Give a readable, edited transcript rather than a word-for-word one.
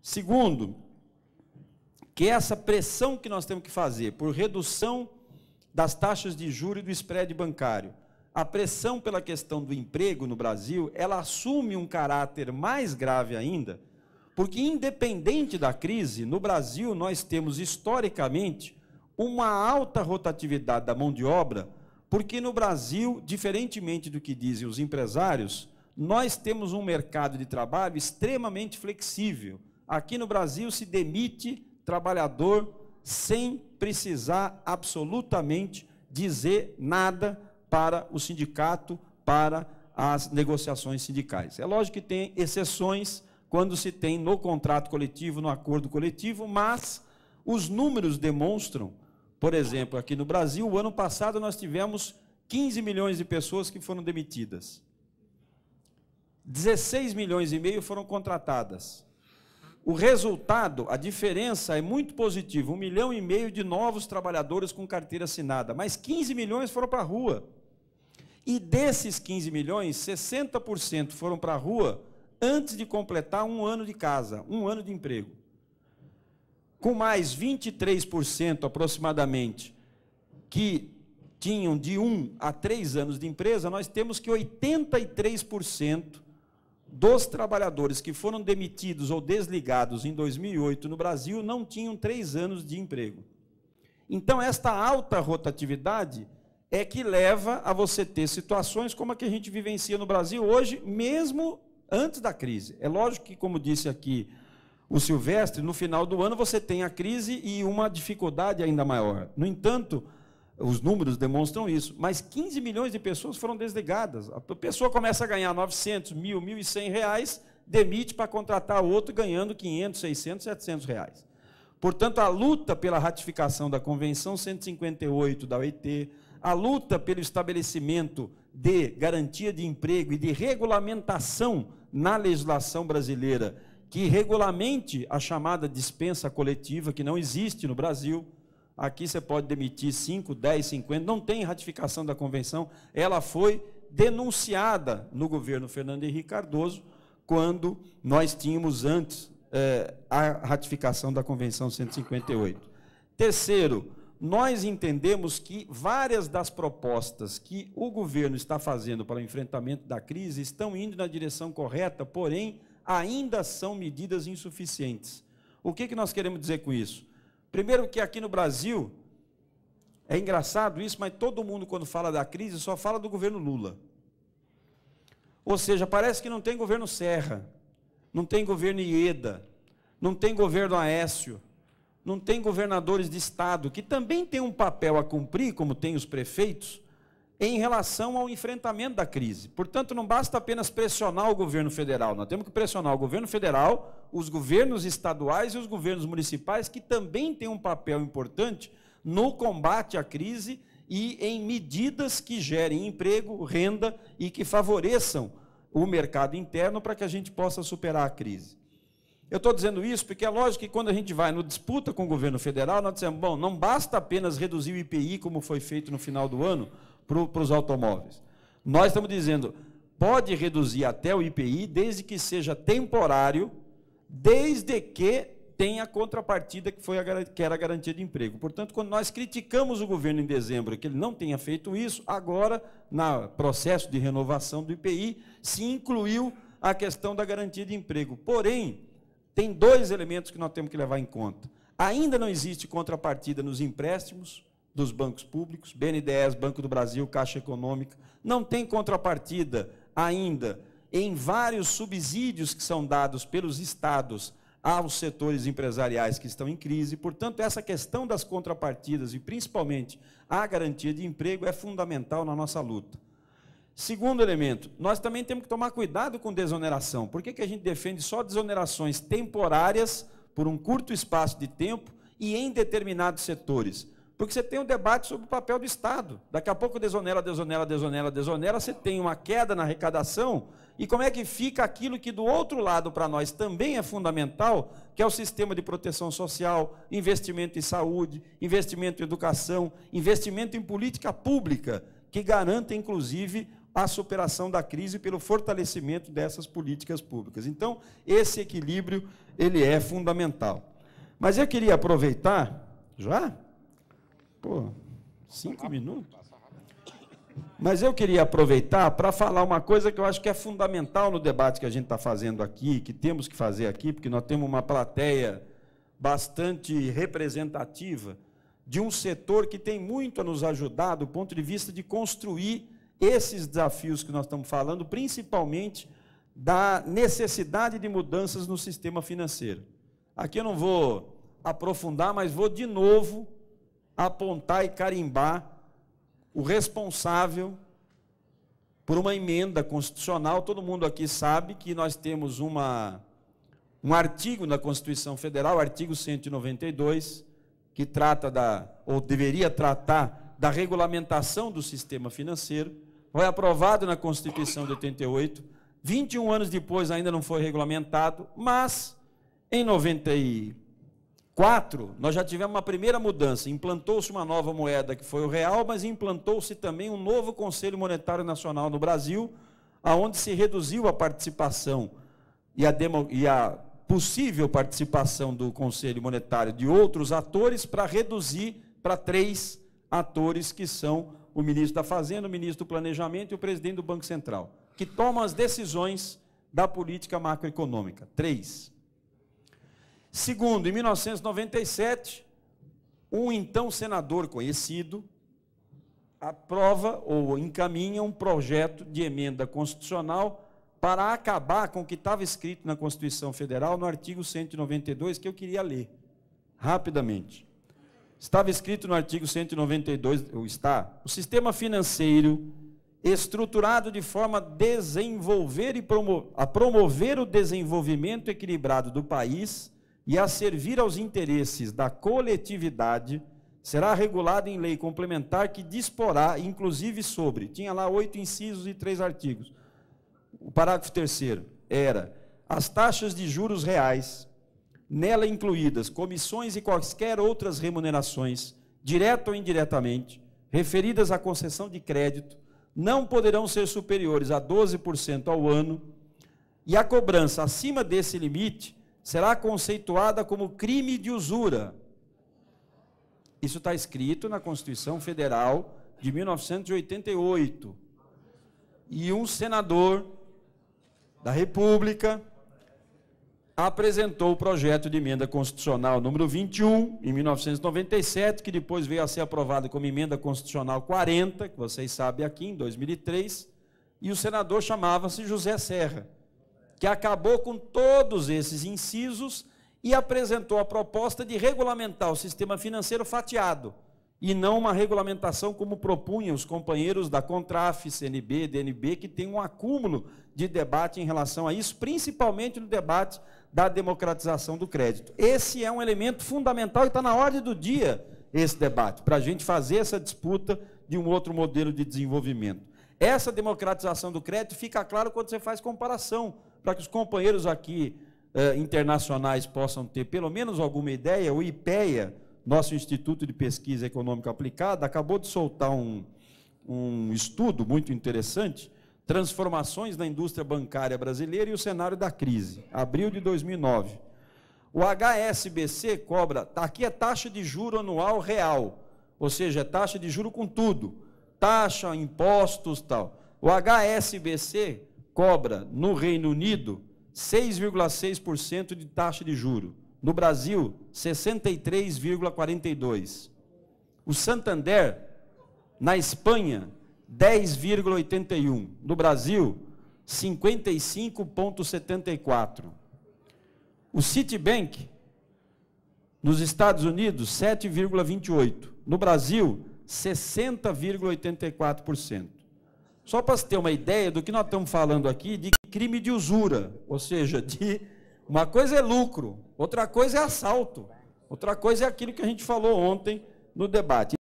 Segundo, que essa pressão que nós temos que fazer por redução das taxas de juros e do spread bancário, a pressão pela questão do emprego no Brasil, ela assume um caráter mais grave ainda, porque, independente da crise, no Brasil nós temos, historicamente, uma alta rotatividade da mão de obra, porque no Brasil, diferentemente do que dizem os empresários, nós temos um mercado de trabalho extremamente flexível. Aqui no Brasil se demite trabalhador sem precisar absolutamente dizer nada para o sindicato, para as negociações sindicais. É lógico que tem exceções quando se tem no contrato coletivo, no acordo coletivo, mas os números demonstram, por exemplo, aqui no Brasil, o ano passado nós tivemos 15 milhões de pessoas que foram demitidas. 16 milhões e meio foram contratadas. O resultado, a diferença é muito positiva, 1,5 milhão de novos trabalhadores com carteira assinada, mas 15 milhões foram para a rua. E desses 15 milhões, 60% foram para a rua antes de completar um ano de casa, um ano de emprego. Com mais 23% aproximadamente, que tinham de 1 a 3 anos de empresa, nós temos que 83% dos trabalhadores que foram demitidos ou desligados em 2008 no Brasil não tinham 3 anos de emprego. Então, esta alta rotatividade é que leva a você ter situações como a que a gente vivencia no Brasil hoje, mesmo antes da crise. É lógico que, como disse aqui o Silvestre, no final do ano você tem a crise e uma dificuldade ainda maior. No entanto, os números demonstram isso, mas 15 milhões de pessoas foram desligadas. A pessoa começa a ganhar 900, 1.000, 1.100 reais, demite para contratar outro ganhando 500, 600, 700 reais. Portanto, a luta pela ratificação da Convenção 158 da OIT, a luta pelo estabelecimento de garantia de emprego e de regulamentação na legislação brasileira, que regulamente a chamada dispensa coletiva, que não existe no Brasil. Aqui você pode demitir 5, 10, 50, não tem ratificação da convenção. Ela foi denunciada no governo Fernando Henrique Cardoso, quando nós tínhamos antes a ratificação da Convenção 158. Terceiro, nós entendemos que várias das propostas que o governo está fazendo para o enfrentamento da crise estão indo na direção correta, porém, ainda são medidas insuficientes. O que nós queremos dizer com isso? Primeiro, que aqui no Brasil, é engraçado isso, mas todo mundo, quando fala da crise, só fala do governo Lula. Ou seja, parece que não tem governo Serra, não tem governo Ieda, não tem governo Aécio, não tem governadores de estado, que também têm um papel a cumprir, como tem os prefeitos, em relação ao enfrentamento da crise. Portanto, não basta apenas pressionar o governo federal, nós temos que pressionar o governo federal, os governos estaduais e os governos municipais, que também têm um papel importante no combate à crise e em medidas que gerem emprego, renda e que favoreçam o mercado interno para que a gente possa superar a crise. Eu estou dizendo isso porque é lógico que quando a gente vai no disputa com o governo federal, nós dizemos, bom, não basta apenas reduzir o IPI, como foi feito no final do ano, para os automóveis. Nós estamos dizendo, pode reduzir até o IPI, desde que seja temporário, desde que tenha a contrapartida que era a garantia de emprego. Portanto, quando nós criticamos o governo em dezembro, que ele não tenha feito isso, agora, no processo de renovação do IPI, se incluiu a questão da garantia de emprego. Porém, tem 2 elementos que nós temos que levar em conta. Ainda não existe contrapartida nos empréstimos dos bancos públicos, BNDES, Banco do Brasil, Caixa Econômica, não tem contrapartida ainda em vários subsídios que são dados pelos estados aos setores empresariais que estão em crise. Portanto, essa questão das contrapartidas e principalmente a garantia de emprego é fundamental na nossa luta. Segundo elemento, nós também temos que tomar cuidado com desoneração. Por que a gente defende só desonerações temporárias por um curto espaço de tempo e em determinados setores? Porque você tem um debate sobre o papel do Estado. Daqui a pouco desonera, você tem uma queda na arrecadação, e como é que fica aquilo que do outro lado para nós também é fundamental, que é o sistema de proteção social, investimento em saúde, investimento em educação, investimento em política pública, que garanta, inclusive, à superação da crise e pelo fortalecimento dessas políticas públicas. Então, esse equilíbrio ele é fundamental. Mas eu queria aproveitar, já? Pô, 5 minutos? Mas eu queria aproveitar para falar uma coisa que eu acho que é fundamental no debate que a gente está fazendo aqui, que temos que fazer aqui, porque nós temos uma plateia bastante representativa de um setor que tem muito a nos ajudar do ponto de vista de construir esses desafios que nós estamos falando, principalmente da necessidade de mudanças no sistema financeiro. Aqui eu não vou aprofundar, mas vou de novo apontar e carimbar o responsável por uma emenda constitucional. Todo mundo aqui sabe que nós temos um artigo na Constituição Federal, o artigo 192, que trata ou deveria tratar da regulamentação do sistema financeiro. Foi aprovado na Constituição de 88, 21 anos depois ainda não foi regulamentado, mas em 94 nós já tivemos uma primeira mudança, implantou-se uma nova moeda que foi o real, mas implantou-se também um novo Conselho Monetário Nacional no Brasil, onde se reduziu a participação e a possível participação do Conselho Monetário de outros atores para reduzir para 3 atores, que são o ministro da Fazenda, o ministro do Planejamento e o presidente do Banco Central, que tomam as decisões da política macroeconômica. 3. Segundo, em 1997, um então senador conhecido aprova ou encaminha um projeto de emenda constitucional para acabar com o que estava escrito na Constituição Federal, no artigo 192, que eu queria ler rapidamente. Estava escrito no artigo 192, ou está, o sistema financeiro estruturado de forma a desenvolver e promover o desenvolvimento equilibrado do país e a servir aos interesses da coletividade, será regulado em lei complementar que disporá, inclusive, sobre, tinha lá 8 incisos e 3 artigos. O parágrafo 3º era: as taxas de juros reais, nela incluídas comissões e quaisquer outras remunerações, direta ou indiretamente, referidas à concessão de crédito, não poderão ser superiores a 12% ao ano, e a cobrança acima desse limite será conceituada como crime de usura. Isso está escrito na Constituição Federal de 1988. E um senador da República apresentou o projeto de emenda constitucional número 21, em 1997, que depois veio a ser aprovado como emenda constitucional 40, que vocês sabem aqui, em 2003, e o senador chamava-se José Serra, que acabou com todos esses incisos e apresentou a proposta de regulamentar o sistema financeiro fatiado, e não uma regulamentação como propunham os companheiros da Contraf, CNB, DNB, que tem um acúmulo de debate em relação a isso, principalmente no debate da democratização do crédito. Esse é um elemento fundamental e está na ordem do dia, esse debate, para a gente fazer essa disputa de um outro modelo de desenvolvimento. Essa democratização do crédito fica claro quando você faz comparação, para que os companheiros aqui internacionais possam ter pelo menos alguma ideia. O IPEA, nosso Instituto de Pesquisa Econômica Aplicada, acabou de soltar um estudo muito interessante, Transformações na Indústria Bancária Brasileira e o Cenário da Crise, abril de 2009. O HSBC cobra, aqui é taxa de juro anual real, ou seja, é taxa de juro com tudo, taxa, impostos, tal. O HSBC cobra, no Reino Unido, 6,6% de taxa de juro. No Brasil, 63,42%. O Santander, na Espanha, 10,81%. No Brasil, 55,74%. O Citibank, nos Estados Unidos, 7,28%. No Brasil, 60,84%. Só para você ter uma ideia do que nós estamos falando aqui, de crime de usura, ou seja, uma coisa é lucro, outra coisa é assalto, outra coisa é aquilo que a gente falou ontem no debate.